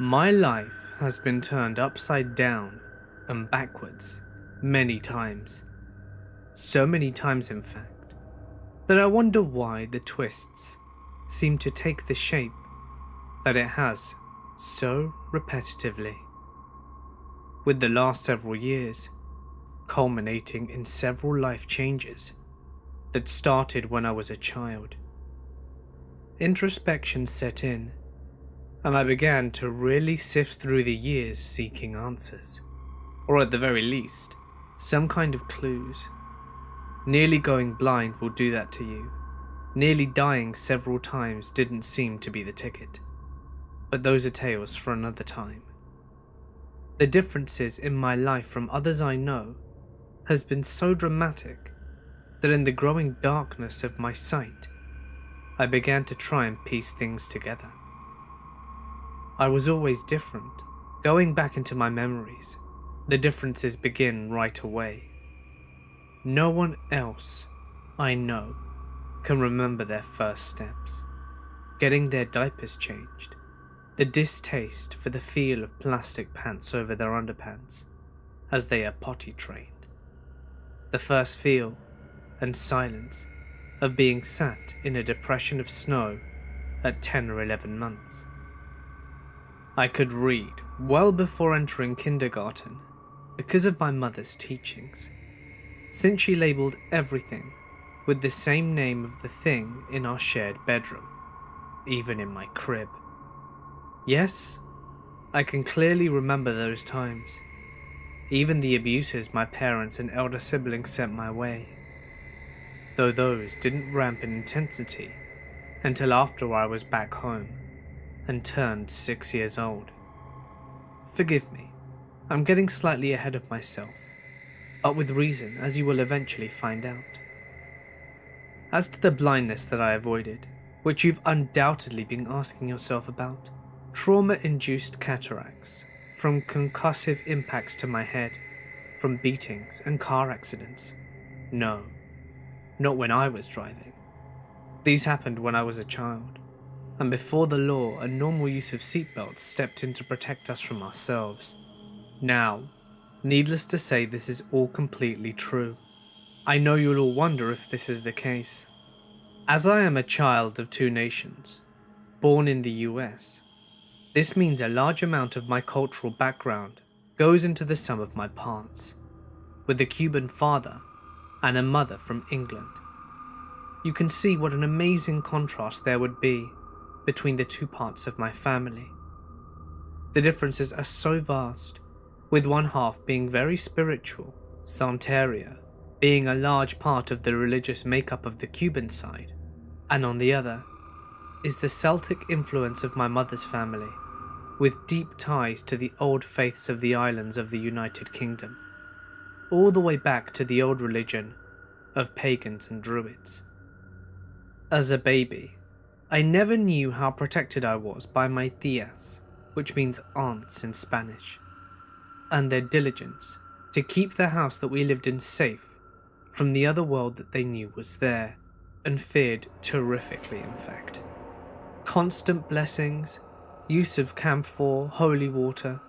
My life has been turned upside down and backwards many times. So many times, in fact, that I wonder why the twists seem to take the shape that it has so repetitively. With the last several years culminating in several life changes that started when I was a child. Introspection set in, and I began to really sift through the years seeking answers, or at the very least, some kind of clues. Nearly going blind will do that to you. Nearly dying several times didn't seem to be the ticket. But those are tales for another time. The differences in my life from others I know has been so dramatic that in the growing darkness of my sight, I began to try and piece things together. I was always different. Going back into my memories, the differences begin right away. No one else I know can remember their first steps, getting their diapers changed, the distaste for the feel of plastic pants over their underpants as they are potty trained, the first feel and silence of being sat in a depression of snow at 10 or 11 months. I could read well before entering kindergarten because of my mother's teachings, since she labelled everything with the same name of the thing in our shared bedroom, even in my crib. Yes, I can clearly remember those times, even the abuses my parents and elder siblings sent my way, though those didn't ramp in intensity until after I was back home and turned 6 years old. Forgive me, I'm getting slightly ahead of myself, but with reason, as you will eventually find out. As to the blindness that I avoided, which you've undoubtedly been asking yourself about, trauma-induced cataracts from concussive impacts to my head, from beatings and car accidents. No, not when I was driving. These happened when I was a child, and before the law and normal use of seatbelts stepped in to protect us from ourselves. Now, needless to say, this is all completely true. I know you'll all wonder if this is the case. As I am a child of two nations, born in the US, this means a large amount of my cultural background goes into the sum of my parts, with a Cuban father and a mother from England. You can see what an amazing contrast there would be between the two parts of my family. The differences are so vast, with one half being very spiritual, Santeria being a large part of the religious makeup of the Cuban side, and on the other is the Celtic influence of my mother's family, with deep ties to the old faiths of the islands of the United Kingdom, all the way back to the old religion of pagans and druids. As a baby, I never knew how protected I was by my tías, which means aunts in Spanish, and their diligence to keep the house that we lived in safe from the other world that they knew was there, and feared terrifically in fact. Constant blessings, use of camphor, holy water,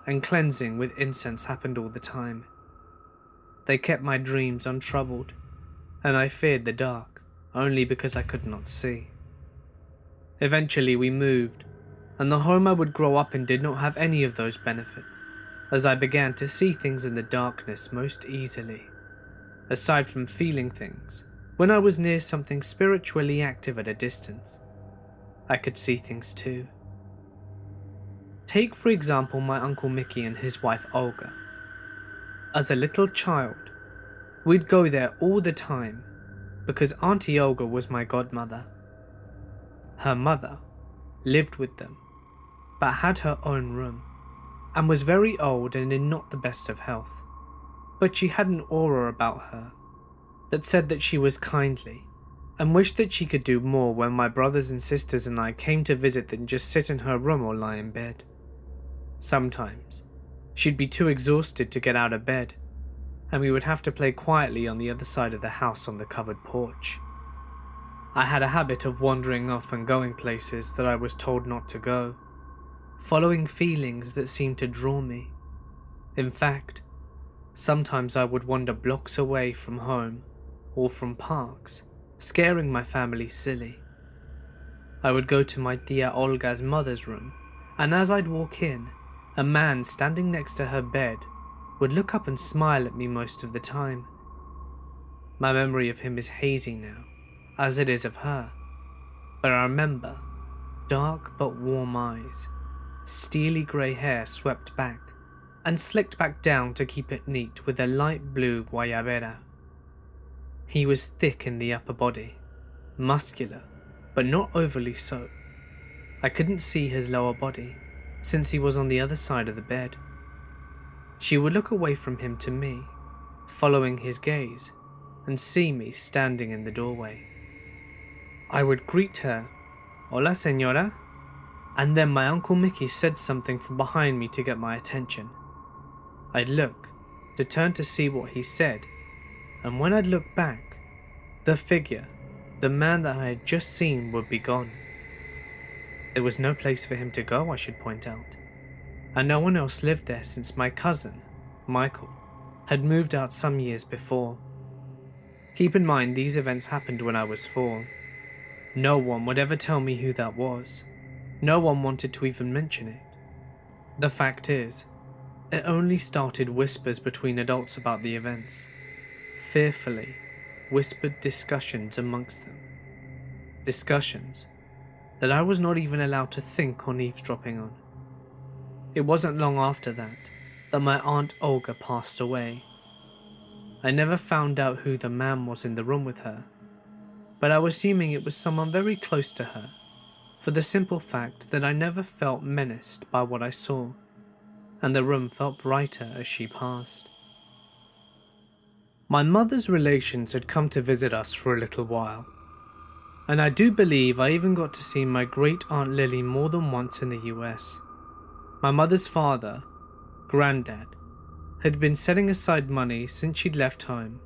and cleansing with incense happened all the time. They kept my dreams untroubled, and I feared the dark only because I could not see. Eventually we moved, and the home I would grow up in did not have any of those benefits, as I began to see things in the darkness most easily. Aside from feeling things, when I was near something spiritually active at a distance, I could see things too. Take for example my Uncle Mickey and his wife Olga. As a little child, we'd go there all the time because Auntie Olga was my godmother. Her mother lived with them, but had her own room, and was very old and in not the best of health. But she had an aura about her that said that she was kindly, and wished that she could do more when my brothers and sisters and I came to visit than just sit in her room or lie in bed. Sometimes, she'd be too exhausted to get out of bed, and we would have to play quietly on the other side of the house on the covered porch. I had a habit of wandering off and going places that I was told not to go, following feelings that seemed to draw me. In fact, sometimes I would wander blocks away from home or from parks, scaring my family silly. I would go to my tia Olga's mother's room, and as I'd walk in, a man standing next to her bed would look up and smile at me most of the time. My memory of him is hazy now, as it is of her, but I remember dark but warm eyes, steely grey hair swept back and slicked back down to keep it neat with a light blue guayabera. He was thick in the upper body, muscular, but not overly so. I couldn't see his lower body, since he was on the other side of the bed. She would look away from him to me, following his gaze, and see me standing in the doorway. I would greet her, "Hola, señora," and then my Uncle Mickey said something from behind me to get my attention. I'd look, to turn to see what he said, and when I'd look back, the figure, the man that I had just seen, would be gone. There was no place for him to go, I should point out, and no one else lived there since my cousin, Michael, had moved out some years before. Keep in mind these events happened when I was 4. No one would ever tell me who that was. No one wanted to even mention it. The fact is, it only started whispers between adults about the events. Fearfully whispered discussions amongst them. Discussions that I was not even allowed to think on eavesdropping on. It wasn't long after that my Aunt Olga passed away. I never found out who the man was in the room with her, but I was assuming it was someone very close to her, for the simple fact that I never felt menaced by what I saw, and the room felt brighter as she passed. My mother's relations had come to visit us for a little while, and I do believe I even got to see my great Aunt Lily more than once in the US. My mother's father, Granddad, had been setting aside money since she'd left home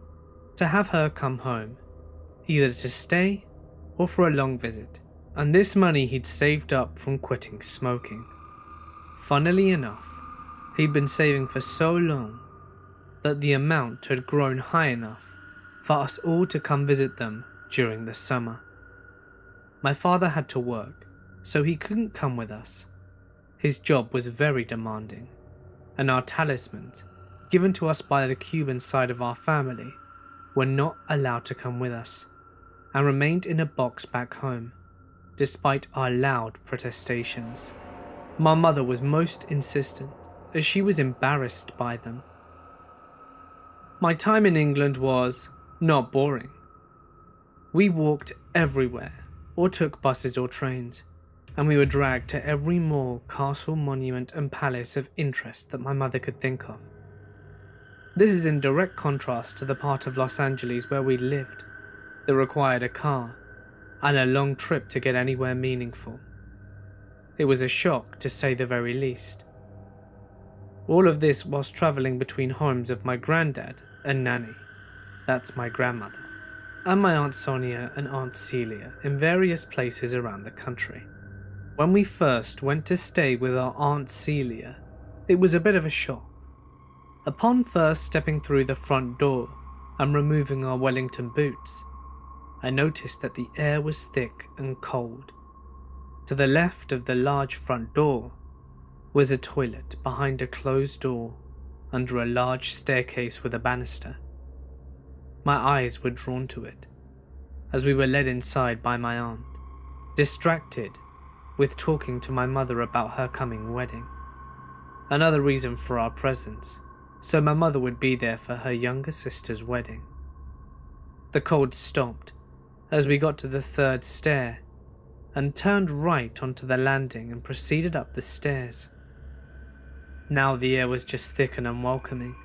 to have her come home, either to stay or for a long visit, and this money he'd saved up from quitting smoking. Funnily enough, he'd been saving for so long that the amount had grown high enough for us all to come visit them during the summer. My father had to work, so he couldn't come with us. His job was very demanding, and our talismans, given to us by the Cuban side of our family, were not allowed to come with us, and remained in a box back home, despite our loud protestations. My mother was most insistent, as she was embarrassed by them. My time in England was not boring. We walked everywhere, or took buses or trains, and we were dragged to every mall, castle, monument and palace of interest that my mother could think of. This is in direct contrast to the part of Los Angeles where we lived, that required a car and a long trip to get anywhere meaningful. It was a shock, to say the very least. All of this whilst travelling between homes of my granddad and Nanny, that's my grandmother, and my Aunt Sonia and Aunt Celia in various places around the country. When we first went to stay with our Aunt Celia, it was a bit of a shock. Upon first stepping through the front door and removing our Wellington boots, I noticed that the air was thick and cold. To the left of the large front door was a toilet behind a closed door under a large staircase with a banister. My eyes were drawn to it as we were led inside by my aunt, distracted with talking to my mother about her coming wedding. Another reason for our presence, so my mother would be there for her younger sister's wedding. The cold stopped as we got to the 3rd stair and turned right onto the landing and proceeded up the stairs. Now the air was just thick and unwelcoming.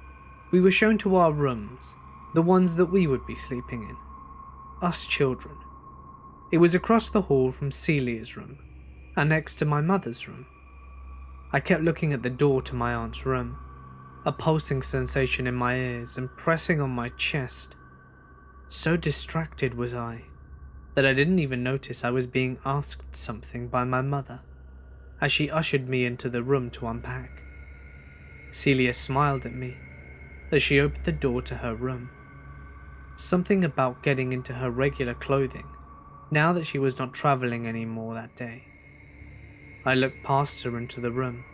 We were shown to our rooms, the ones that we would be sleeping in. Us children. It was across the hall from Celia's room, and next to my mother's room. I kept looking at the door to my aunt's room, a pulsing sensation in my ears and pressing on my chest. So distracted was I, that I didn't even notice I was being asked something by my mother. as she ushered me into the room to unpack. Celia smiled at me as she opened the door to her room. Something about getting into her regular clothing, now that she was not travelling anymore that day. I looked past her into the room,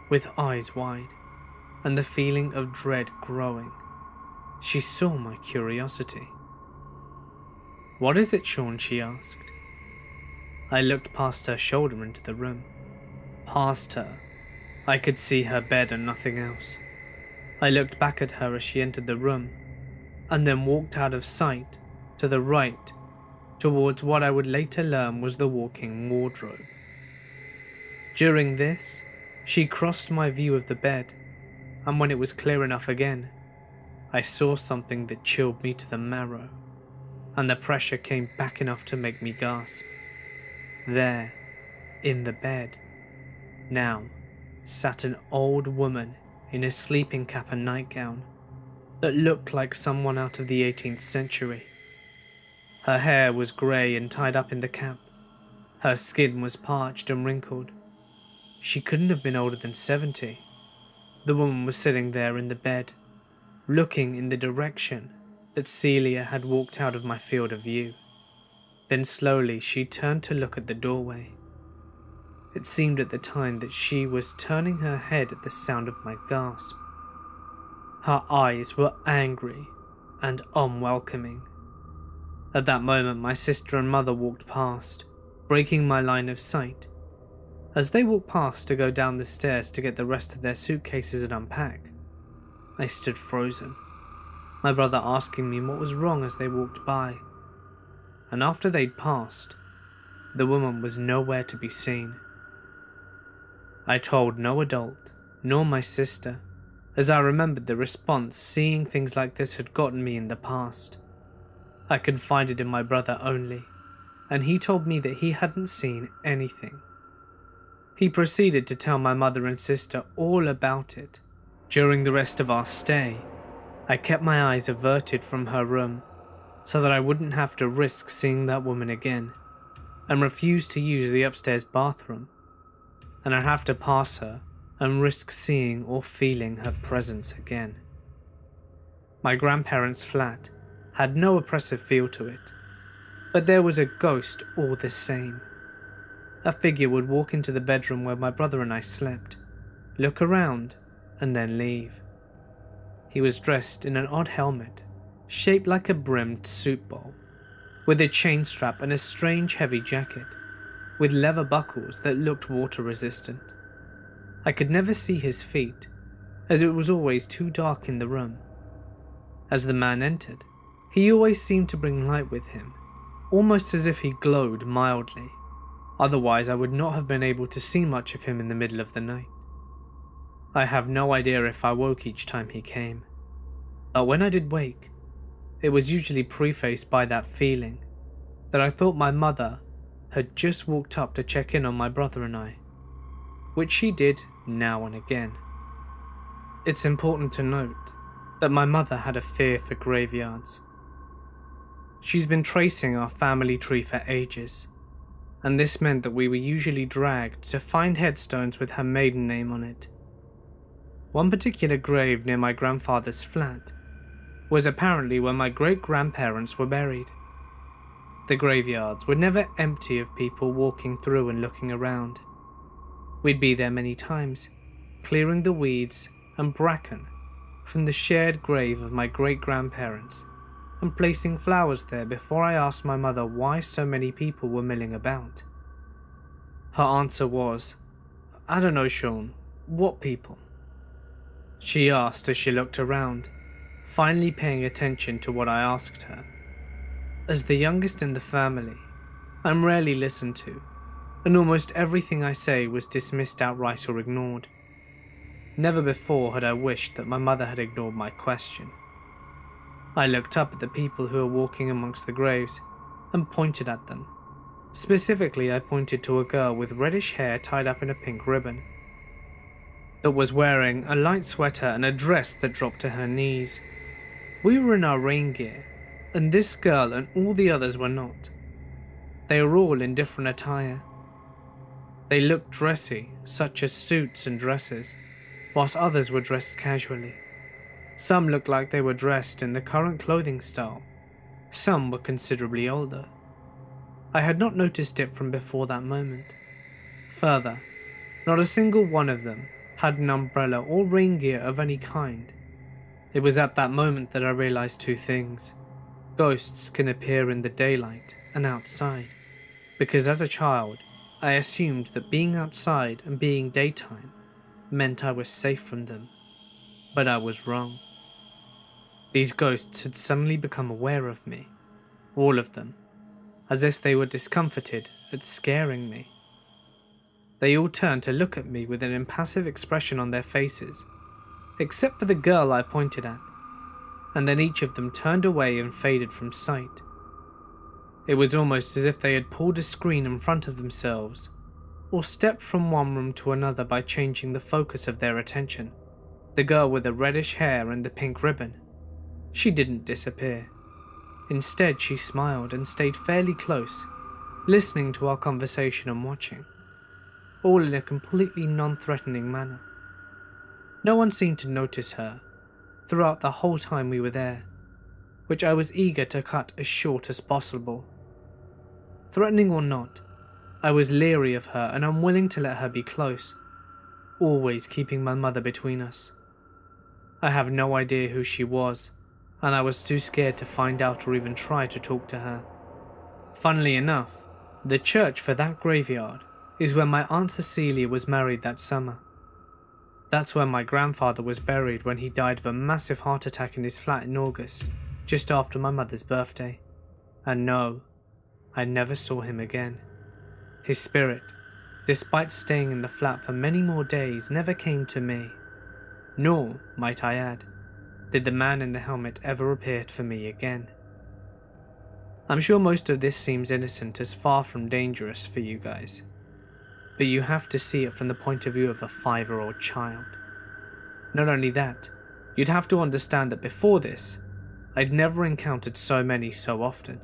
with eyes wide, and the feeling of dread growing. She saw my curiosity. "What is it, Sean?" she asked. I looked past her shoulder into the room. Past her. I could see her bed and nothing else. I looked back at her as she entered the room, and then walked out of sight to the right towards what I would later learn was the walk-in wardrobe. During this, she crossed my view of the bed, and when it was clear enough again, I saw something that chilled me to the marrow, and the pressure came back enough to make me gasp. There, in the bed, now, sat an old woman in a sleeping cap and nightgown that looked like someone out of the 18th century. Her hair was grey and tied up in the cap. Her skin was parched and wrinkled. She couldn't have been older than 70. The woman was sitting there in the bed, looking in the direction that Celia had walked out of my field of view. Then slowly she turned to look at the doorway. It seemed at the time that she was turning her head at the sound of my gasp. Her eyes were angry and unwelcoming. At that moment, my sister and mother walked past, breaking my line of sight. As they walked past to go down the stairs to get the rest of their suitcases and unpack, I stood frozen, my brother asking me what was wrong as they walked by. And after they'd passed, the woman was nowhere to be seen. I told no adult, nor my sister, as I remembered the response seeing things like this had gotten me in the past. I confided in my brother only, and he told me that he hadn't seen anything. He proceeded to tell my mother and sister all about it. During the rest of our stay, I kept my eyes averted from her room so that I wouldn't have to risk seeing that woman again, and refused to use the upstairs bathroom, and I'd have to pass her and risk seeing or feeling her presence again. My grandparents' flat had no oppressive feel to it, but there was a ghost all the same. A figure would walk into the bedroom where my brother and I slept, look around, and then leave. He was dressed in an odd helmet, shaped like a brimmed soup bowl, with a chain strap and a strange heavy jacket, with leather buckles that looked water resistant. I could never see his feet, as it was always too dark in the room. As the man entered, he always seemed to bring light with him, almost as if he glowed mildly. Otherwise I would not have been able to see much of him in the middle of the night. I have no idea if I woke each time he came, but when I did wake, it was usually prefaced by that feeling that I thought my mother had just walked up to check in on my brother and I, which she did now and again. It's important to note that my mother had a fear for graveyards. She's been tracing our family tree for ages, and this meant that we were usually dragged to find headstones with her maiden name on it. One particular grave near my grandfather's flat was apparently where my great-grandparents were buried. The graveyards were never empty of people walking through and looking around. We'd be there many times, clearing the weeds and bracken from the shared grave of my great-grandparents and placing flowers there before I asked my mother why so many people were milling about. Her answer was, "I don't know, Sean, what people?" She asked as she looked around, finally paying attention to what I asked her. As the youngest in the family, I'm rarely listened to, and almost everything I say was dismissed outright or ignored. Never before had I wished that my mother had ignored my question. I looked up at the people who were walking amongst the graves and pointed at them. Specifically, I pointed to a girl with reddish hair tied up in a pink ribbon, that was wearing a light sweater and a dress that dropped to her knees. We were in our rain gear, and this girl and all the others were not. They were all in different attire. They looked dressy, such as suits and dresses, whilst others were dressed casually. Some looked like they were dressed in the current clothing style. Some were considerably older. I had not noticed it from before that moment. Further, not a single one of them had an umbrella or rain gear of any kind. It was at that moment that I realized two things. Ghosts can appear in the daylight and outside, because as a child, I assumed that being outside and being daytime meant I was safe from them. But I was wrong. These ghosts had suddenly become aware of me, all of them, as if they were discomforted at scaring me. They all turned to look at me with an impassive expression on their faces, except for the girl I pointed at, and then each of them turned away and faded from sight. It was almost as if they had pulled a screen in front of themselves, or stepped from one room to another by changing the focus of their attention. The girl with the reddish hair and the pink ribbon, she didn't disappear. Instead, she smiled and stayed fairly close, listening to our conversation and watching, all in a completely non-threatening manner. No one seemed to notice her throughout the whole time we were there, which I was eager to cut as short as possible. Threatening or not, I was leery of her and unwilling to let her be close, always keeping my mother between us. I have no idea who she was, and I was too scared to find out or even try to talk to her. Funnily enough, the church for that graveyard is where my Aunt Cecilia was married that summer. That's where my grandfather was buried when he died of a massive heart attack in his flat in August, just after my mother's birthday. And no, I never saw him again. His spirit, despite staying in the flat for many more days, never came to me. Nor, might I add, did the man in the helmet ever appear for me again. I'm sure most of this seems innocent as far from dangerous for you guys, but you have to see it from the point of view of a 5-year-old child. Not only that, you'd have to understand that before this, I'd never encountered so many so often.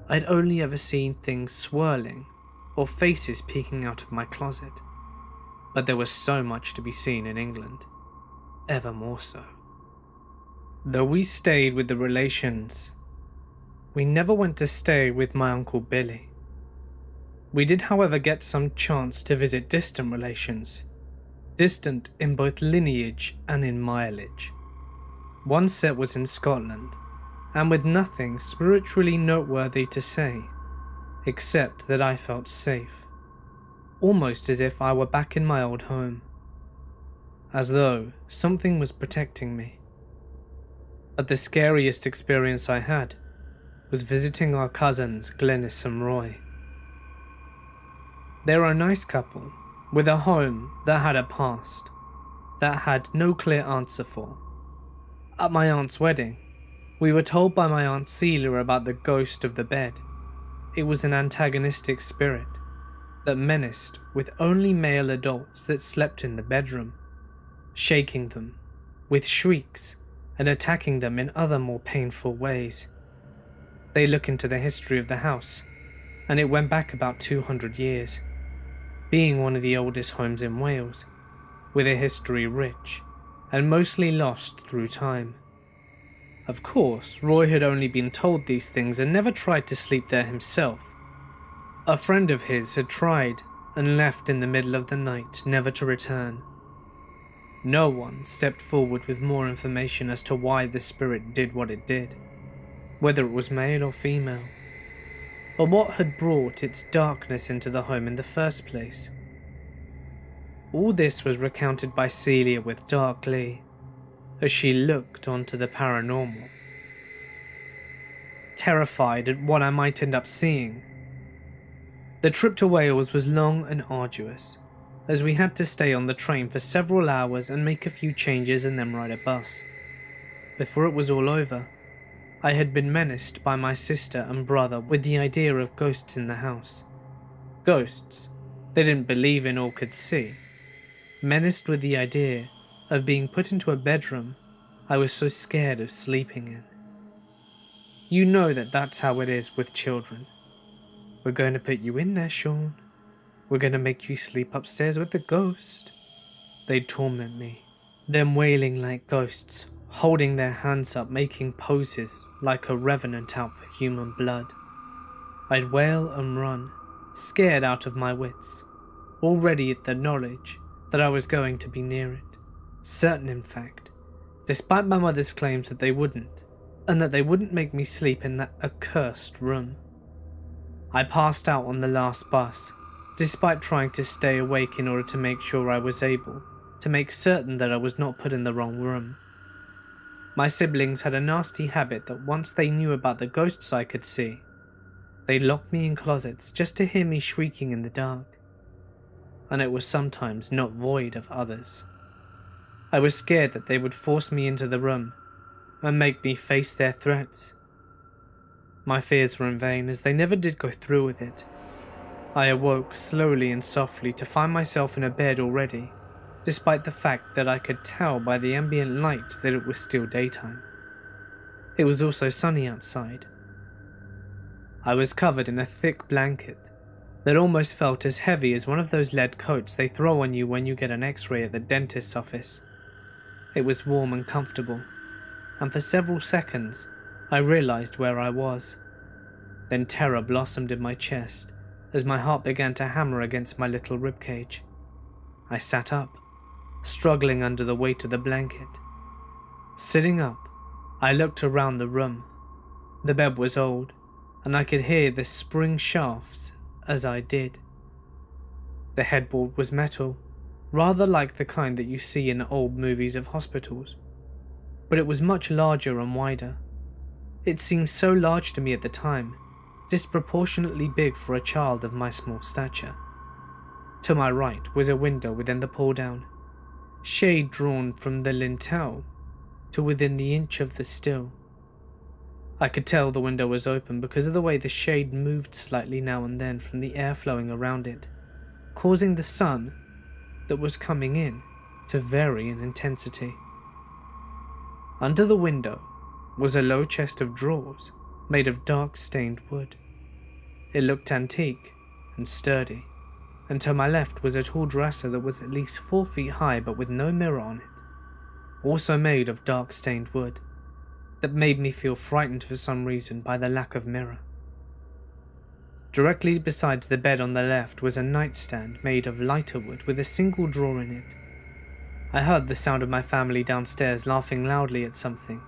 I'd only ever seen things swirling or faces peeking out of my closet. But there was so much to be seen in England, ever more so. Though we stayed with the relations, we never went to stay with my Uncle Billy. We did, however, get some chance to visit distant relations, distant in both lineage and in mileage. One set was in Scotland, and with nothing spiritually noteworthy to say, except that I felt safe, almost as if I were back in my old home, as though something was protecting me. But the scariest experience I had was visiting our cousins Glenys and Roy. They were a nice couple, with a home that had a past, that had no clear answer for. At my aunt's wedding, we were told by my Aunt Celia about the ghost of the bed. It was an antagonistic spirit that menaced with only male adults that slept in the bedroom, shaking them with shrieks and attacking them in other more painful ways. They look into the history of the house, and it went back about 200 years, being one of the oldest homes in Wales, with a history rich and mostly lost through time. Of course, Roy had only been told these things and never tried to sleep there himself. A friend of his had tried and left in the middle of the night, never to return. No one stepped forward with more information as to why the spirit did what it did, whether it was male or female, or what had brought its darkness into the home in the first place. All this was recounted by Celia with dark glee, as she looked onto the paranormal, terrified at what I might end up seeing. The trip to Wales was long and arduous, as we had to stay on the train for several hours and make a few changes and then ride a bus. Before it was all over, I had been menaced by my sister and brother with the idea of ghosts in the house. Ghosts they didn't believe in or could see. Menaced with the idea of being put into a bedroom I was so scared of sleeping in. You know that that's how it is with children. We're going to put you in there, Sean. We're gonna make you sleep upstairs with the ghost. They'd torment me, them wailing like ghosts, holding their hands up, making poses like a revenant out for human blood. I'd wail and run, scared out of my wits, already at the knowledge that I was going to be near it. Certain, in fact, despite my mother's claims that they wouldn't, and that they wouldn't make me sleep in that accursed room. I passed out on the last bus, despite trying to stay awake in order to make sure I was able to make certain that I was not put in the wrong room. My siblings had a nasty habit that once they knew about the ghosts I could see, they'd lock me in closets just to hear me shrieking in the dark, and it was sometimes not void of others. I was scared that they would force me into the room and make me face their threats. My fears were in vain, as they never did go through with it. I awoke slowly and softly to find myself in a bed already, despite the fact that I could tell by the ambient light that it was still daytime. It was also sunny outside. I was covered in a thick blanket that almost felt as heavy as one of those lead coats they throw on you when you get an x-ray at the dentist's office. It was warm and comfortable, and for several seconds I realized where I was. Then terror blossomed in my chest as my heart began to hammer against my little ribcage. I sat up, struggling under the weight of the blanket. Sitting up, I looked around the room. The bed was old, and I could hear the spring shafts as I did. The headboard was metal, rather like the kind that you see in old movies of hospitals, but it was much larger and wider. It seemed so large to me at the time, disproportionately big for a child of my small stature. To my right was a window within the pull-down, shade drawn from the lintel to within the inch of the sill. I could tell the window was open because of the way the shade moved slightly now and then from the air flowing around it, causing the sun that was coming in to vary in intensity. Under the window was a low chest of drawers made of dark stained wood. It looked antique and sturdy, and to my left was a tall dresser that was at least 4 feet high but with no mirror on it, also made of dark stained wood, that made me feel frightened for some reason by the lack of mirror. Directly besides the bed on the left was a nightstand made of lighter wood with a single drawer in it. I heard the sound of my family downstairs laughing loudly at something.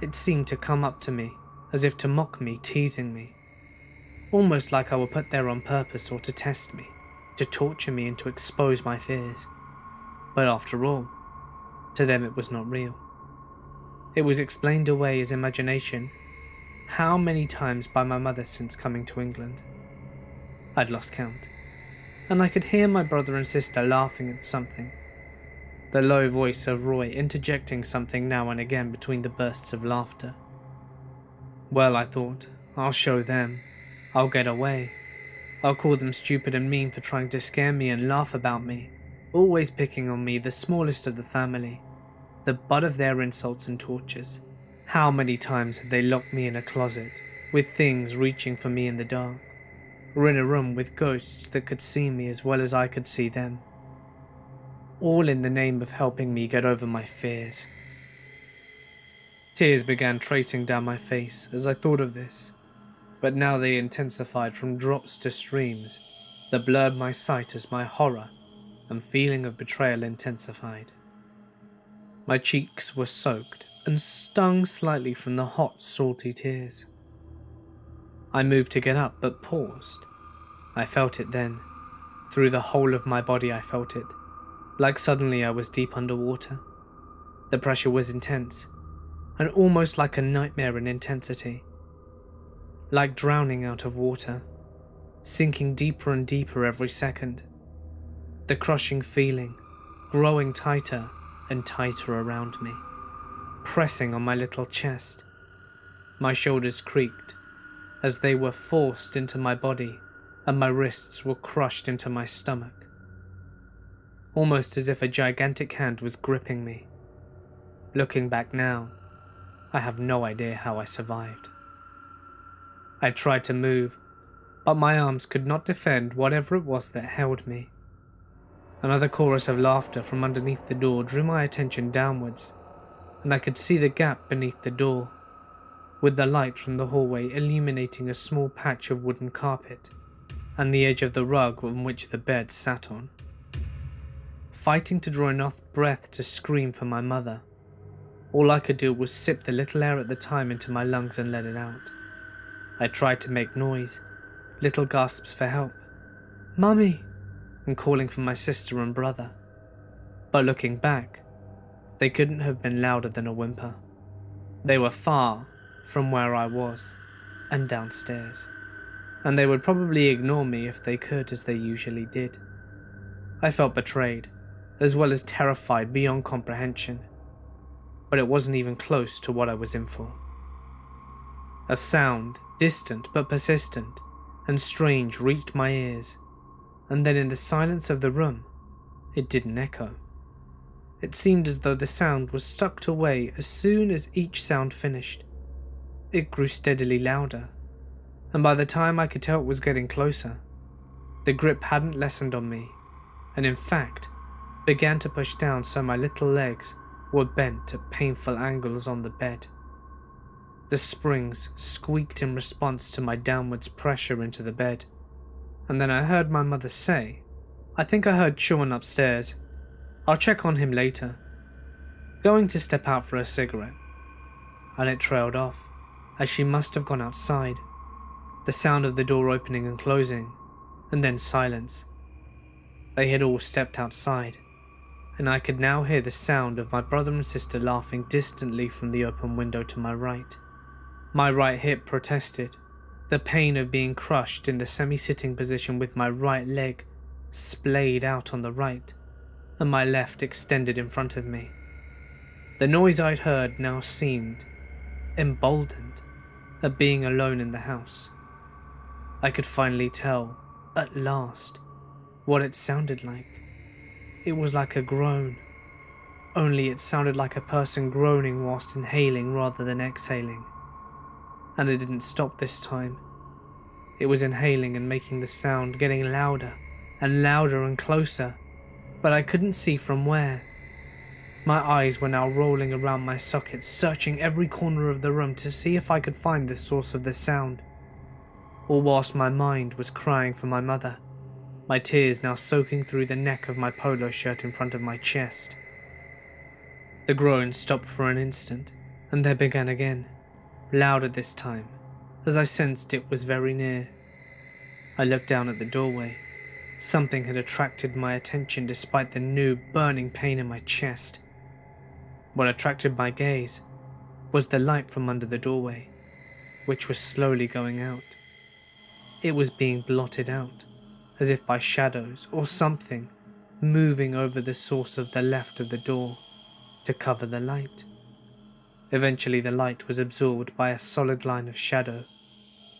It seemed to come up to me, as if to mock me, teasing me. Almost like I were put there on purpose or to test me, to torture me and to expose my fears. But after all, to them it was not real. It was explained away as imagination. How many times by my mother since coming to England? I'd lost count, and I could hear my brother and sister laughing at something. The low voice of Roy interjecting something now and again between the bursts of laughter. Well, I thought, I'll show them. I'll get away. I'll call them stupid and mean for trying to scare me and laugh about me, always picking on me, the smallest of the family, the butt of their insults and tortures. How many times had they locked me in a closet, with things reaching for me in the dark, or in a room with ghosts that could see me as well as I could see them, all in the name of helping me get over my fears. Tears began tracing down my face as I thought of this, but now they intensified from drops to streams that blurred my sight as my horror and feeling of betrayal intensified. My cheeks were soaked and stung slightly from the hot, salty tears. I moved to get up, but paused. I felt it then. Through the whole of my body I felt it, like suddenly I was deep underwater. The pressure was intense, and almost like a nightmare in intensity. Like drowning out of water, sinking deeper and deeper every second. The crushing feeling, growing tighter and tighter around me, pressing on my little chest. My shoulders creaked as they were forced into my body, and my wrists were crushed into my stomach, almost as if a gigantic hand was gripping me. Looking back now, I have no idea how I survived. I tried to move, but my arms could not defend whatever it was that held me. Another chorus of laughter from underneath the door drew my attention downwards, and I could see the gap beneath the door, with the light from the hallway illuminating a small patch of wooden carpet and the edge of the rug on which the bed sat on. Fighting to draw enough breath to scream for my mother, all I could do was sip the little air at the time into my lungs and let it out. I tried to make noise, little gasps for help, "Mummy," and calling for my sister and brother. But looking back, they couldn't have been louder than a whimper. They were far from where I was, and downstairs, and they would probably ignore me if they could, as they usually did. I felt betrayed, as well as terrified beyond comprehension, but it wasn't even close to what I was in for. A sound, distant but persistent and strange, reached my ears, and then in the silence of the room, it didn't echo. It seemed as though the sound was sucked away as soon as each sound finished. It grew steadily louder, and by the time I could tell it was getting closer, the grip hadn't lessened on me, and in fact, began to push down so my little legs were bent at painful angles on the bed. The springs squeaked in response to my downwards pressure into the bed, and then I heard my mother say, "I think I heard Sean upstairs. I'll check on him later," going to step out for a cigarette, and it trailed off, as she must have gone outside. The sound of the door opening and closing, and then silence. They had all stepped outside, and I could now hear the sound of my brother and sister laughing distantly from the open window to my right. My right hip protested, the pain of being crushed in the semi-sitting position with my right leg splayed out on the right, and my left extended in front of me. The noise I'd heard now seemed emboldened at being alone in the house. I could finally tell, at last, what it sounded like. It was like a groan, only it sounded like a person groaning whilst inhaling rather than exhaling. And it didn't stop this time. It was inhaling and making the sound, getting louder and louder and closer, but I couldn't see from where. My eyes were now rolling around my sockets, searching every corner of the room to see if I could find the source of the sound, all whilst my mind was crying for my mother, my tears now soaking through the neck of my polo shirt in front of my chest. The groan stopped for an instant, and then began again, louder this time, as I sensed it was very near. I looked down at the doorway. Something had attracted my attention despite the new, burning pain in my chest. What attracted my gaze was the light from under the doorway, which was slowly going out. It was being blotted out, as if by shadows or something moving over the source of the left of the door to cover the light. Eventually the light was absorbed by a solid line of shadow,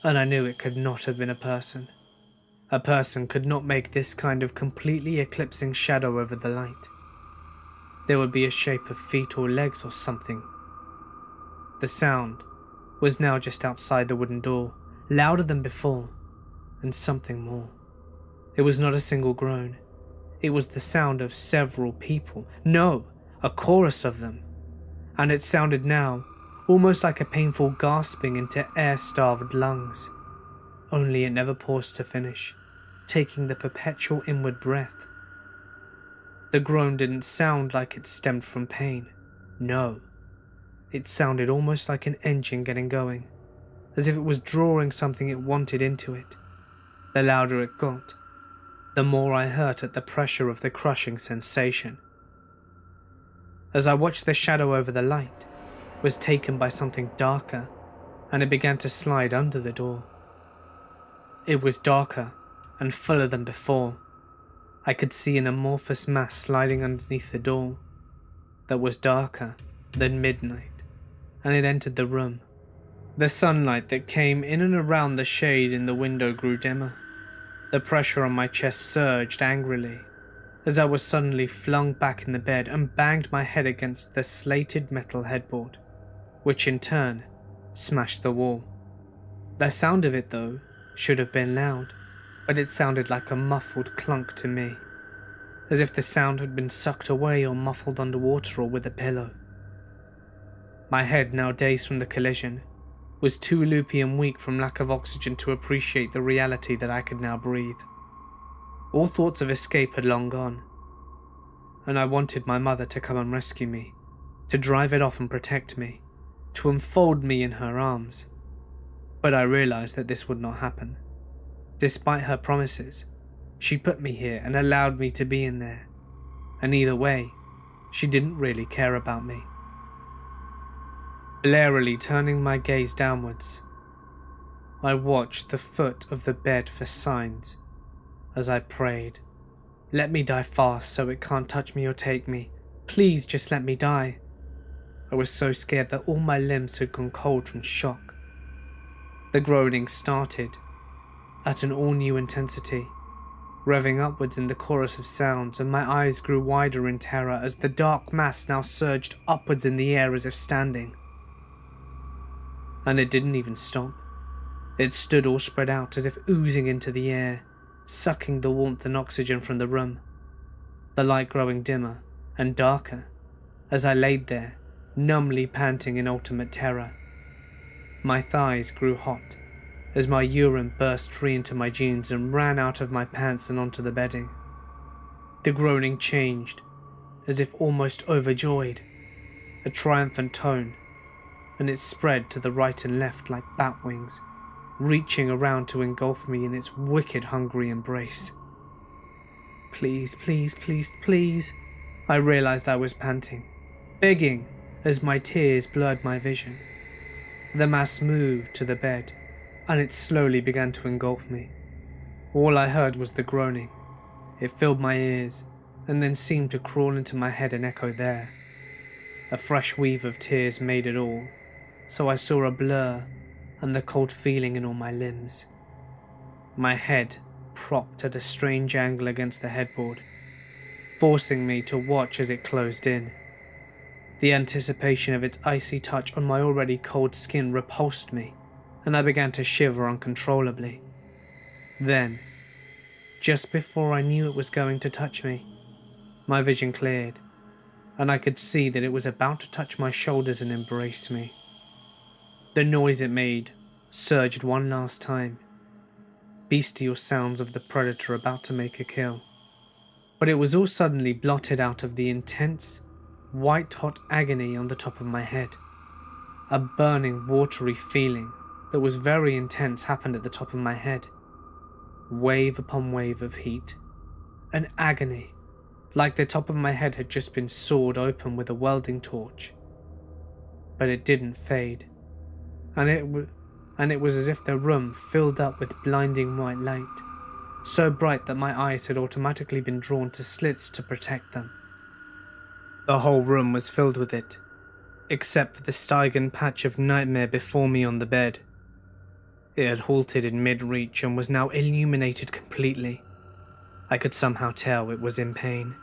and I knew it could not have been a person. A person could not make this kind of completely eclipsing shadow over the light. There would be a shape of feet or legs or something. The sound was now just outside the wooden door, louder than before, and something more. It was not a single groan. It was the sound of several people. No, a chorus of them. And it sounded now almost like a painful gasping into air-starved lungs. Only it never paused to finish, taking the perpetual inward breath. The groan didn't sound like it stemmed from pain. No. It sounded almost like an engine getting going, as if it was drawing something it wanted into it. The louder it got, the more I hurt at the pressure of the crushing sensation. As I watched, the shadow over the light was taken by something darker, and it began to slide under the door. It was darker and fuller than before. I could see an amorphous mass sliding underneath the door that was darker than midnight, and it entered the room. The sunlight that came in and around the shade in the window grew dimmer. The pressure on my chest surged angrily as I was suddenly flung back in the bed and banged my head against the slated metal headboard, which in turn smashed the wall. The sound of it, though, should have been loud, but it sounded like a muffled clunk to me, as if the sound had been sucked away or muffled underwater or with a pillow. My head, now dazed from the collision, was too loopy and weak from lack of oxygen to appreciate the reality that I could now breathe. All thoughts of escape had long gone, and I wanted my mother to come and rescue me, to drive it off and protect me, to enfold me in her arms. But I realized that this would not happen. Despite her promises, she put me here and allowed me to be in there, and either way, she didn't really care about me. Blarily turning my gaze downwards, I watched the foot of the bed for signs as I prayed. Let me die fast so it can't touch me or take me. Please just let me die. I was so scared that all my limbs had gone cold from shock. The groaning started at an all-new intensity, revving upwards in the chorus of sounds, and my eyes grew wider in terror as the dark mass now surged upwards in the air as if standing. And it didn't even stop. It stood all spread out as if oozing into the air, sucking the warmth and oxygen from the room, the light growing dimmer and darker as I laid there, numbly panting in ultimate terror. My thighs grew hot as my urine burst free into my jeans and ran out of my pants and onto the bedding. The groaning changed, as if almost overjoyed, a triumphant tone, and it spread to the right and left like bat wings, reaching around to engulf me in its wicked hungry embrace. Please, please, please, please, I realized I was panting, begging as my tears blurred my vision. The mass moved to the bed, and it slowly began to engulf me. All I heard was the groaning. It filled my ears, and then seemed to crawl into my head and echo there. A fresh weave of tears made it all, so I saw a blur and the cold feeling in all my limbs. My head propped at a strange angle against the headboard, forcing me to watch as it closed in. The anticipation of its icy touch on my already cold skin repulsed me, and I began to shiver uncontrollably. Then, just before I knew it was going to touch me, my vision cleared, and I could see that it was about to touch my shoulders and embrace me. The noise it made surged one last time, bestial sounds of the predator about to make a kill. But it was all suddenly blotted out of the intense, white-hot agony on the top of my head. A burning, watery feeling that was very intense happened at the top of my head. Wave upon wave of heat. An agony, like the top of my head had just been sawed open with a welding torch. But it didn't fade, and it was as if the room filled up with blinding white light, so bright that my eyes had automatically been drawn to slits to protect them. The whole room was filled with it, except for the Stygian patch of nightmare before me on the bed. It had halted in mid-reach and was now illuminated completely. I could somehow tell it was in pain.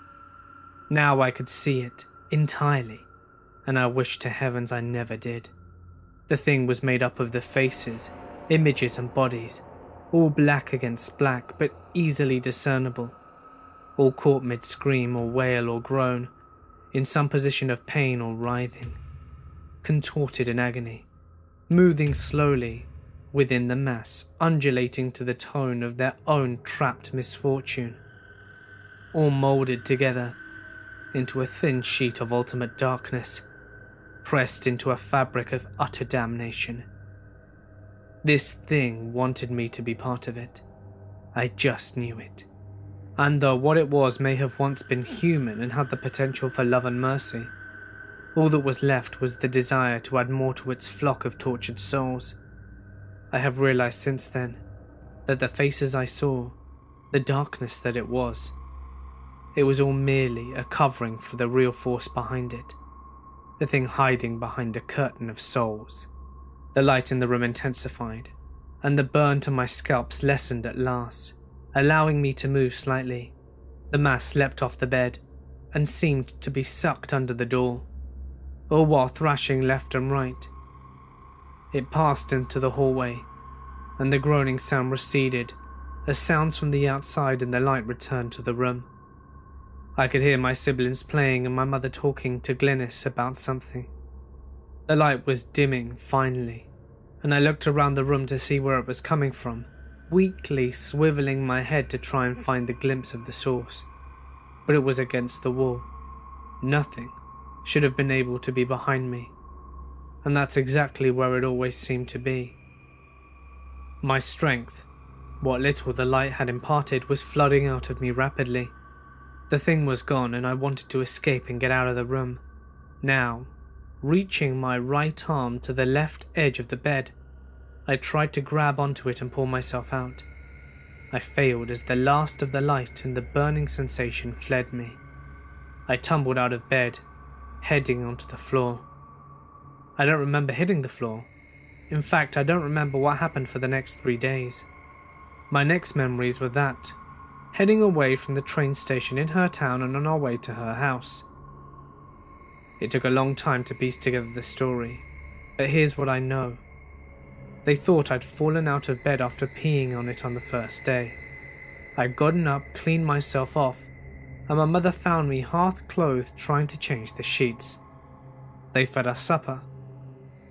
Now I could see it entirely, and I wished to heavens I never did. The thing was made up of the faces, images and bodies, all black against black but easily discernible, all caught mid-scream or wail or groan, in some position of pain or writhing, contorted in agony, moving slowly within the mass, undulating to the tone of their own trapped misfortune, all moulded together into a thin sheet of ultimate darkness, pressed into a fabric of utter damnation. This thing wanted me to be part of it. I just knew it. And though what it was may have once been human and had the potential for love and mercy, all that was left was the desire to add more to its flock of tortured souls. I have realized since then that the faces I saw, the darkness that it was all merely a covering for the real force behind it, the thing hiding behind the curtain of souls. The light in the room intensified, and the burn to my scalp lessened at last, allowing me to move slightly. The mass leapt off the bed and seemed to be sucked under the door, all while thrashing left and right. It passed into the hallway, and the groaning sound receded as sounds from the outside and the light returned to the room. I could hear my siblings playing and my mother talking to Glynis about something. The light was dimming finally, and I looked around the room to see where it was coming from, weakly swiveling my head to try and find the glimpse of the source. But it was against the wall. Nothing should have been able to be behind me, and that's exactly where it always seemed to be. My strength, what little the light had imparted, was flooding out of me rapidly. The thing was gone and I wanted to escape and get out of the room. Now, reaching my right arm to the left edge of the bed, I tried to grab onto it and pull myself out. I failed as the last of the light and the burning sensation fled me. I tumbled out of bed, heading onto the floor. I don't remember hitting the floor. In fact, I don't remember what happened for the next 3 days. My next memories were that, heading away from the train station in her town and on our way to her house. It took a long time to piece together the story, but here's what I know. They thought I'd fallen out of bed after peeing on it on the first day. I'd gotten up, cleaned myself off, and my mother found me half-clothed trying to change the sheets. They fed us supper.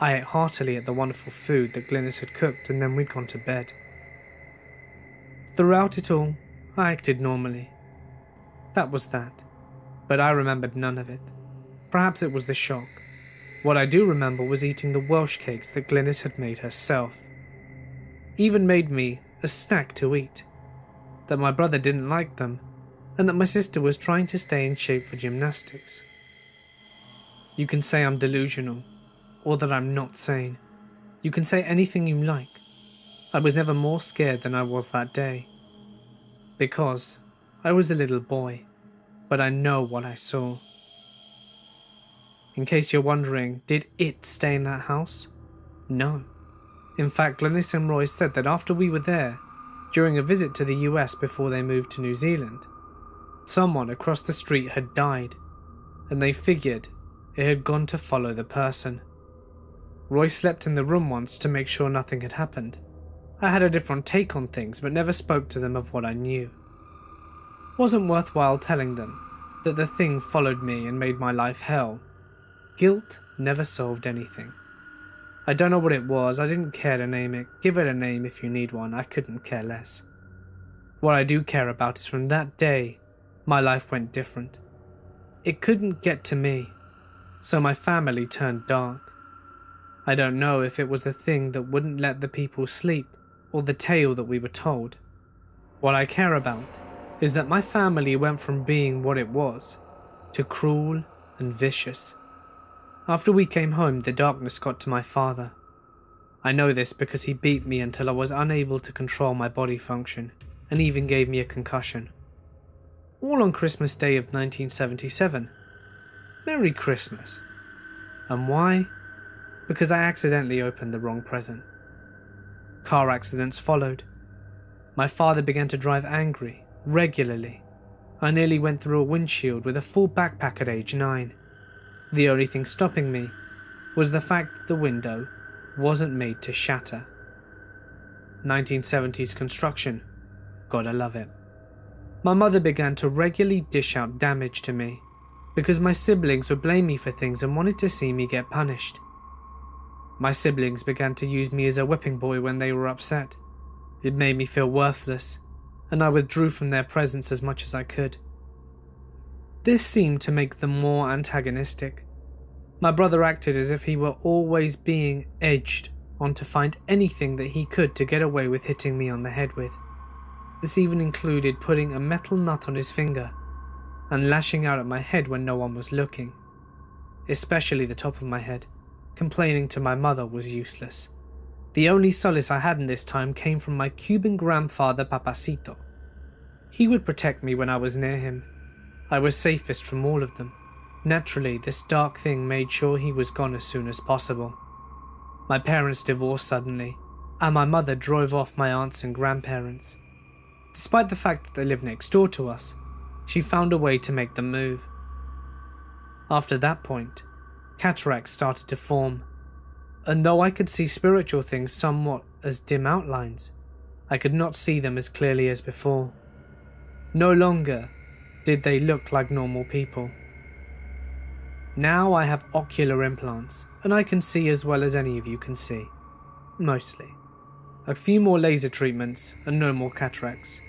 I ate heartily at the wonderful food that Glynis had cooked, and then we'd gone to bed. Throughout it all, I acted normally. That was that, but I remembered none of it. Perhaps it was the shock. What I do remember was eating the Welsh cakes that Glynis had made herself. Even made me a snack to eat. That my brother didn't like them, and that my sister was trying to stay in shape for gymnastics. You can say I'm delusional, or that I'm not sane. You can say anything you like. I was never more scared than I was that day. Because I was a little boy, but I know what I saw. In case you're wondering, did it stay in that house? No. In fact, Glynis and Roy said that after we were there, during a visit to the US before they moved to New Zealand, someone across the street had died, and they figured it had gone to follow the person. Roy slept in the room once to make sure nothing had happened. I had a different take on things, but never spoke to them of what I knew. Wasn't worthwhile telling them that the thing followed me and made my life hell. Guilt never solved anything. I don't know what it was, I didn't care to name it. Give it a name if you need one, I couldn't care less. What I do care about is from that day, my life went different. It couldn't get to me, so my family turned dark. I don't know if it was the thing that wouldn't let the people sleep, or the tale that we were told. What I care about is that my family went from being what it was, to cruel and vicious. After we came home, the darkness got to my father. I know this because he beat me until I was unable to control my body function, and even gave me a concussion. All on Christmas Day of 1977. Merry Christmas. And why? Because I accidentally opened the wrong present. Car accidents followed. My father began to drive angry, regularly. I nearly went through a windshield with a full backpack at age 9. The only thing stopping me was the fact that the window wasn't made to shatter. 1970s construction. Gotta love it. My mother began to regularly dish out damage to me because my siblings would blame me for things and wanted to see me get punished. My siblings began to use me as a whipping boy when they were upset. It made me feel worthless, and I withdrew from their presence as much as I could. This seemed to make them more antagonistic. My brother acted as if he were always being edged on to find anything that he could to get away with hitting me on the head with. This even included putting a metal nut on his finger and lashing out at my head when no one was looking, especially the top of my head. Complaining to my mother was useless. The only solace I had in this time came from my Cuban grandfather Papacito. He would protect me when I was near him. I was safest from all of them. Naturally, this dark thing made sure he was gone as soon as possible. My parents divorced suddenly, and my mother drove off my aunts and grandparents. Despite the fact that they lived next door to us, she found a way to make them move. After that point, cataracts started to form, and though I could see spiritual things somewhat as dim outlines. I could not see them as clearly as before. No longer did they look like normal people. Now I have ocular implants, and I can see as well as any of you can see. Mostly. A few more laser treatments and no more cataracts.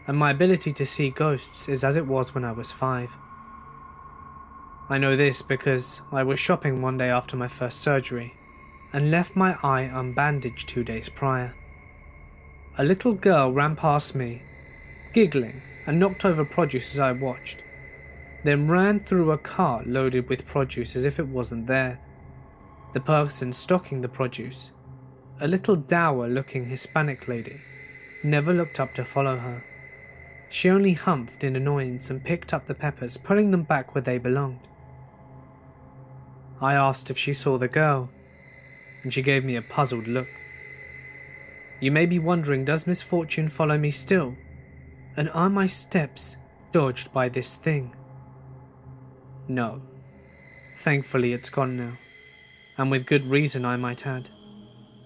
And my ability to see ghosts is as it was when I was 5. I know this because I was shopping one day after my first surgery and left my eye unbandaged 2 days prior. A little girl ran past me, giggling, and knocked over produce as I watched, then ran through a cart loaded with produce as if it wasn't there. The person stocking the produce, a little dour-looking Hispanic lady, never looked up to follow her. She only humphed in annoyance and picked up the peppers, putting them back where they belonged. I asked if she saw the girl, and she gave me a puzzled look. You may be wondering, does misfortune follow me still? And are my steps dodged by this thing? No. Thankfully it's gone now, and with good reason I might add.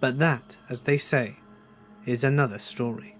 But that, as they say, is another story.